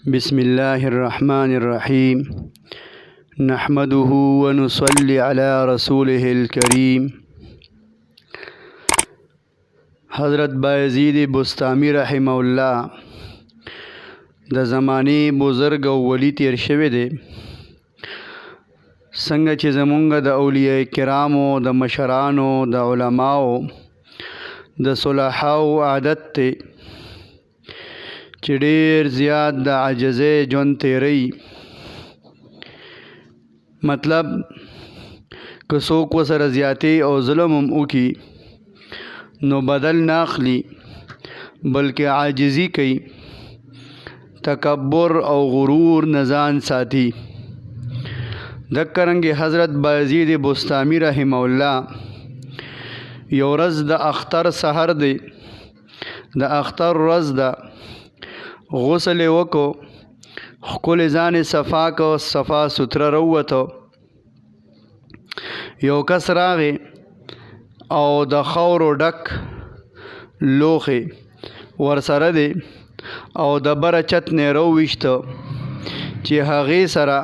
بسم الله الرحمن الرحيم نحمده ونصلي على رسوله الكريم. حضرت بایزید بستامی رحمه الله د زمانی بزرگ او ولی تیر شوی دی. څنګه چې زمونږ د اولیاء کرامو د مشرانو د علماو د صلحاو عادت ته چې ډېر زیات د عاجزۍ ژوند تیری. مطلب که څوک ورسره زیاتې او ظلم هم وکړي نو بدل نه اخلي بلکې عاجزي کوي، تکبر او غرور نه ځان ساتي. دکرنګې حضرت بایزید بستامی رحمه الله یو ورځ د اختر سحر دی، د اختر ورځ ده، غسل یې وکړو، ښکلې ځان یې صفا کړ، صفا سوتره راووته. یو کس راغی او د خاورو ډک لوښی ورسره دی او د بره چت نه یې راوویسته چې هغې سره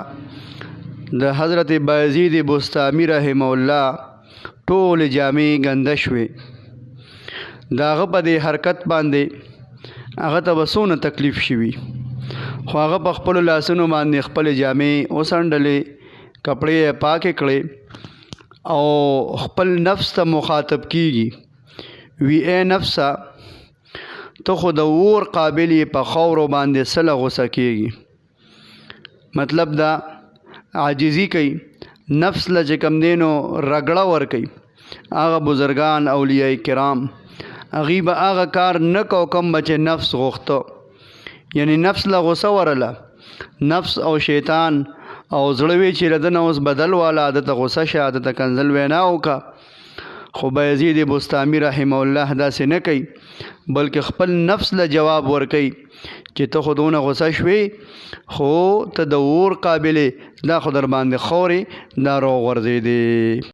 د حضرت بایزید بستامی رحمه الله ټولې جامې ګنده شوې. د هغه په دې حرکت باندې هغه ته به څونه تکلیف شوي، خو هغه په خپلو لاسونو باندې خپلې جامې وڅنډلې، کپړې یې پاکې کړې او خپل نفس ته مخاطب کیږي، وی ای نفسه ته خو د اور قابل یې، په خاورو باندې څه له غوسه کیږي. مطلب دا عاجزي کوي، نفس له چې کوم دی نو رګړه ورکوي. هغه بزرگان اولیاء کرام هغوی به هغه کار نه کو کوم به چې نفس غوښته، یعنی نفس له غوسه ورله، نفس او شیطان او زړه وی چې له ده نه اوس بدل واله، ده ته غوسه شه، ده ته کنځل وینا وکړه. خو بایزید بستامی رحمه الله داسې نه کوي بلکې خپل نفس له جواب ورکوي چې ته خو دونه غوسه شوې، خو ته د اور قابلې، دا خو در باندې خورې، دا راوغورځېدې.